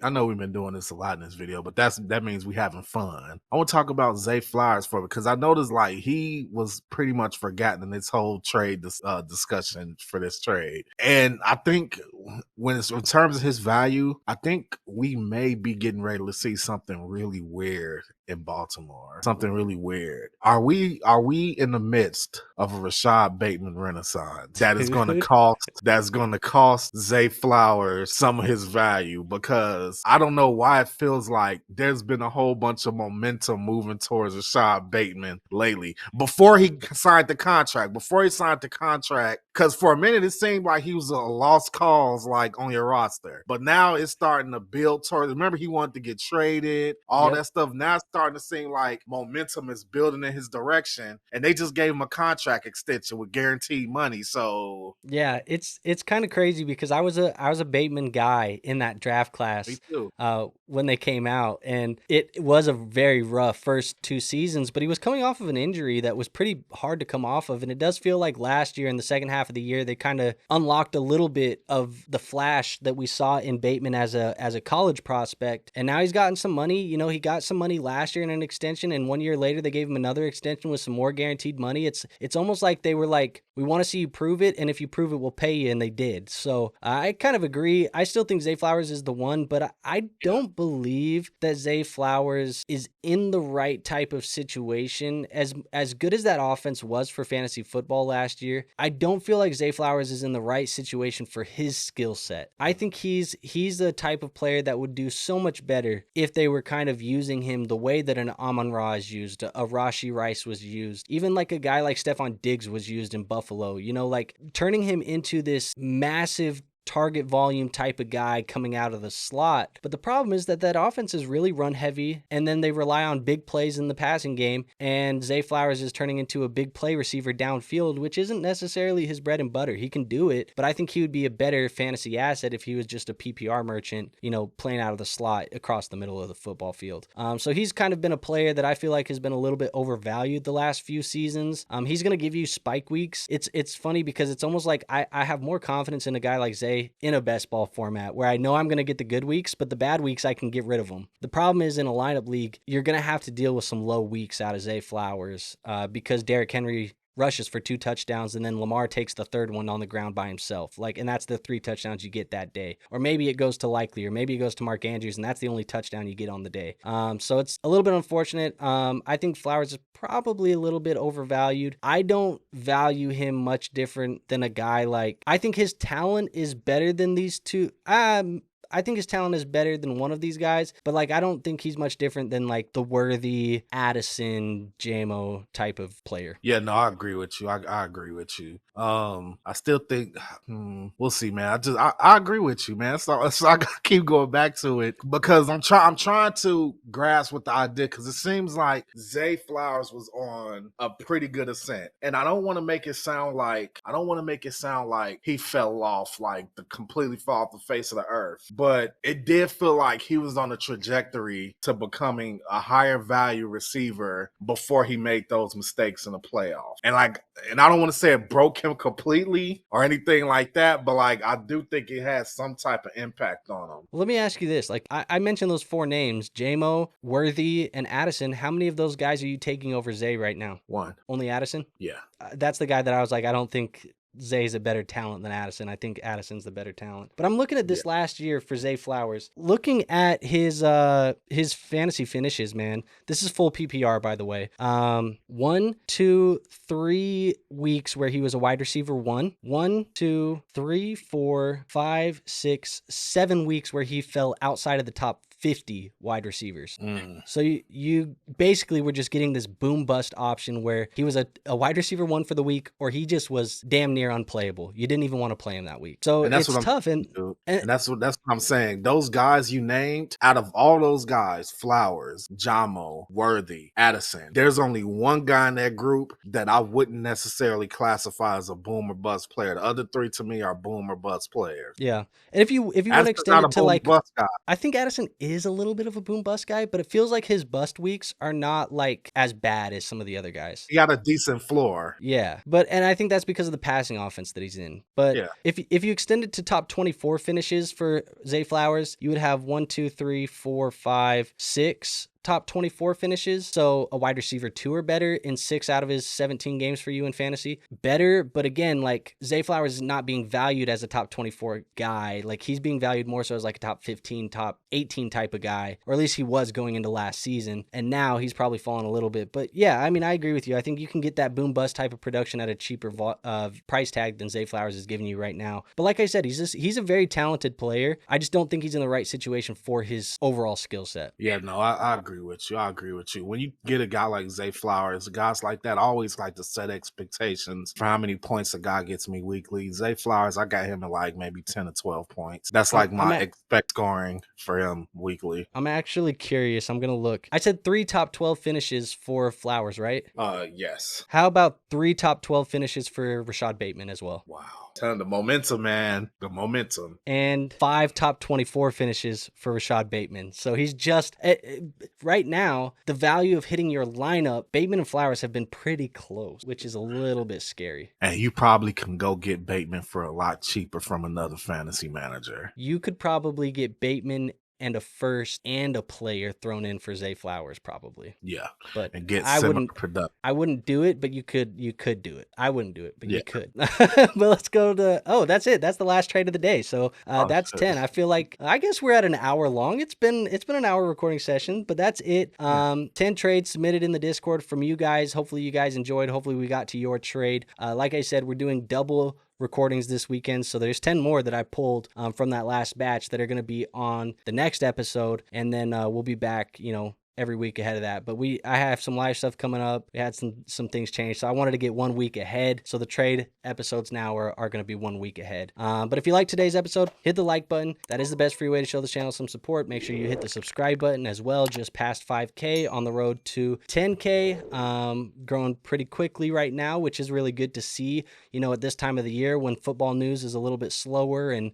I know we've been doing this a lot in this video, but that means we having fun. I want to talk about Zay Flowers because I noticed like he was pretty much forgotten in this whole trade discussion for this trade. And I think when it's in terms of his value, I think we may be getting ready to see something really weird in Baltimore. Something really weird. Are we in the midst of a Rashad Bateman renaissance that is going to cost Zay Flowers some of his value? Because I don't know why it feels like there's been a whole bunch of momentum moving towards Rashad Bateman lately. Before he signed the contract, because for a minute it seemed like he was a lost cause like on your roster. But now it's starting to build towards, remember he wanted to get traded, all that stuff. Now it's starting to seem like momentum is building in his direction, and they just gave him a contract extension with guaranteed money. So yeah, it's kind of crazy because I was a Bateman guy in that draft class. Me too. When they came out, and it was a very rough first 2 seasons, but he was coming off of an injury that was pretty hard to come off of, and it does feel like last year in the second half of the year they kind of unlocked a little bit of the flash that we saw in Bateman as a college prospect, and now he's gotten some money. You know, he got some money last year in an extension, and 1 year later they gave him another extension with some more guaranteed money. It's almost like they were like, we want to see you prove it, and if you prove it, we'll pay you, and they did. So I kind of agree. I still think Zay Flowers is the one, but I don't believe that Zay Flowers is in the right type of situation. As good as that offense was for fantasy football last year, I don't feel like Zay Flowers is in the right situation for his skill set. I think he's the type of player that would do so much better if they were kind of using him the way that an Amon-Ra is used, a Rashee Rice was used, even like a guy like Stephon Diggs was used in Buffalo, you know, like turning him into this massive target volume type of guy coming out of the slot. But the problem is that offense is really run heavy, and then they rely on big plays in the passing game, and Zay Flowers is turning into a big play receiver downfield, which isn't necessarily his bread and butter. He can do it, but I think he would be a better fantasy asset if he was just a PPR merchant, you know, playing out of the slot across the middle of the football field. So he's kind of been a player that I feel like has been a little bit overvalued the last few seasons. He's going to give you spike weeks. It's funny because it's almost like I have more confidence in a guy like Zay in a best ball format where I know I'm going to get the good weeks, but the bad weeks I can get rid of them. The problem is in a lineup league, you're going to have to deal with some low weeks out of Zay Flowers because Derrick Henry rushes for 2 touchdowns, and then Lamar takes the third one on the ground by himself. And that's the 3 touchdowns you get that day. Or maybe it goes to Likely, or maybe it goes to Mark Andrews, and that's the only touchdown you get on the day. So it's a little bit unfortunate. I think Flowers is probably a little bit overvalued. I don't value him much different than a guy like, I think his talent is better than these two. I think his talent is better than one of these guys, but I don't think he's much different than the Worthy, Addison, JMO type of player. Yeah, no, I agree with you. I agree with you. I still think we'll see, man. I agree with you, man. So I gotta keep going back to it because I'm trying to grasp with the idea because it seems like Zay Flowers was on a pretty good ascent, and I don't want to make it sound like he fell off, completely fall off the face of the earth. But it did feel like he was on a trajectory to becoming a higher value receiver before he made those mistakes in the playoffs. And I don't want to say it broke him completely or anything like that, but I do think it has some type of impact on him. Let me ask you this. I mentioned those 4 names, JMO, Worthy, and Addison. How many of those guys are you taking over Zay right now? 1. Only Addison? Yeah. That's the guy that I was like, I don't think Zay's a better talent than Addison. I think Addison's the better talent. But I'm looking at this last year for Zay Flowers. Looking at his fantasy finishes, man. This is full PPR, by the way. 1, 2, 3 weeks where he was a wide receiver 1. 1, 2, 3, 4, 5, 6, 7 weeks where he fell outside of the top 50 wide receivers. So you basically were just getting this boom bust option where he was a wide receiver 1 for the week, or he just was damn near unplayable. You didn't even want to play him that week. So it's tough. And that's what I'm saying. Those guys you named, out of all those guys, Flowers, Jahmyr, Worthy, Addison, there's only one guy in that group that I wouldn't necessarily classify as a boom or bust player. The other 3 to me are boom or bust players. Yeah. And if you want to extend it to like, I think Addison is a little bit of a boom bust guy, but it feels like his bust weeks are not like as bad as some of the other guys. He got a decent floor. Yeah. And I think that's because of the passing offense that he's in. But if you extend it to top 24 finishes for Zay Flowers, you would have 1, 2, 3, 4, 5, 6 top 24 finishes. So a wide receiver 2 or better in 6 out of his 17 games for you in fantasy. Better, but again, like Zay Flowers is not being valued as a top 24 guy. Like he's being valued more so as like a top 15, top 18 type of guy, or at least he was going into last season. And now he's probably fallen a little bit. But yeah, I mean, I agree with you. I think you can get that boom bust type of production at a cheaper price tag than Zay Flowers is giving you right now. But like I said, he's a very talented player. I just don't think he's in the right situation for his overall skill set. Yeah, no, I agree with you. I agree with you. When you get a guy like Zay Flowers, guys like that always like to set expectations for how many points a guy gets me weekly. Zay Flowers, I got him at like maybe 10 or 12 points. That's like my expect scoring for him weekly. I'm actually curious. I'm going to look. I said 3 top 12 finishes for Flowers, right? Yes. How about 3 top 12 finishes for Rashad Bateman as well? Wow. Telling the momentum, man. The momentum. And 5 top 24 finishes for Rashad Bateman. So he's just, right now, the value of hitting your lineup, Bateman and Flowers have been pretty close, which is a little bit scary. And you probably can go get Bateman for a lot cheaper from another fantasy manager. You could probably get Bateman and a first and a player thrown in for Zay Flowers, probably. Yeah, but and get I wouldn't do it, but you could do it. I wouldn't do it, but you could. But let's go to that's it. That's the last trade of the day. So that's 10. I feel like I guess we're at an hour long. It's been an hour recording session, but that's it. 10 trades submitted in the Discord from you guys. Hopefully you guys enjoyed. Hopefully we got to your trade. Like I said, we're doing double recordings this weekend, so there's 10 more that I pulled from that last batch that are going to be on the next episode, and then we'll be back every week ahead of that. But I have some live stuff coming up. We had some things change, so I wanted to get 1 week ahead. So the trade episodes now are going to be 1 week ahead. But if you like today's episode, hit the like button. That is the best free way to show the channel some support. Make sure you hit the subscribe button as well. Just past 5K, on the road to 10K. Growing pretty quickly right now, which is really good to see. At this time of the year when football news is a little bit slower and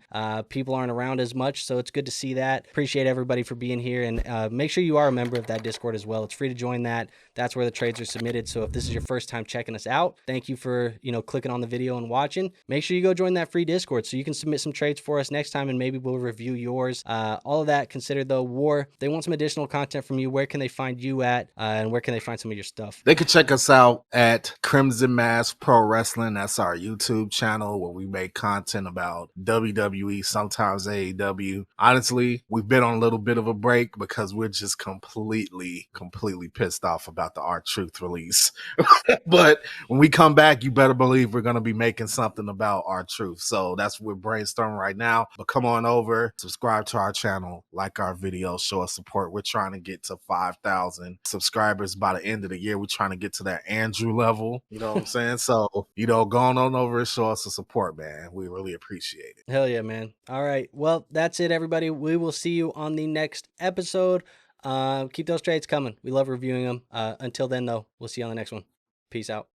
people aren't around as much. So it's good to see that. Appreciate everybody for being here, and make sure you are a member of that Discord as well. It's free to join that. That's where the trades are submitted. So if this is your first time checking us out, thank you for clicking on the video and watching. Make sure you go join that free Discord so you can submit some trades for us next time, and maybe we'll review yours. All of that considered, though, War, they want some additional content from you. Where can they find you at, and where can they find some of your stuff? They can check us out at Crimson Mask Pro Wrestling. That's our YouTube channel where we make content about WWE, sometimes AEW. Honestly, we've been on a little bit of a break because we're just completely pissed off about the R-Truth release. But when we come back, you better believe we're going to be making something about R-Truth. So that's what we're brainstorming right now. But come on over, subscribe to our channel, like our videos, show us support. We're trying to get to 5,000 subscribers by the end of the year. We're trying to get to that Andrew level. You know what I'm saying? So, go on over and show us the support, man. We really appreciate it. Hell yeah, man. All right. Well, that's it, everybody. We will see you on the next episode. Keep those trades coming. We love reviewing them. Until then, though, we'll see you on the next one. Peace out.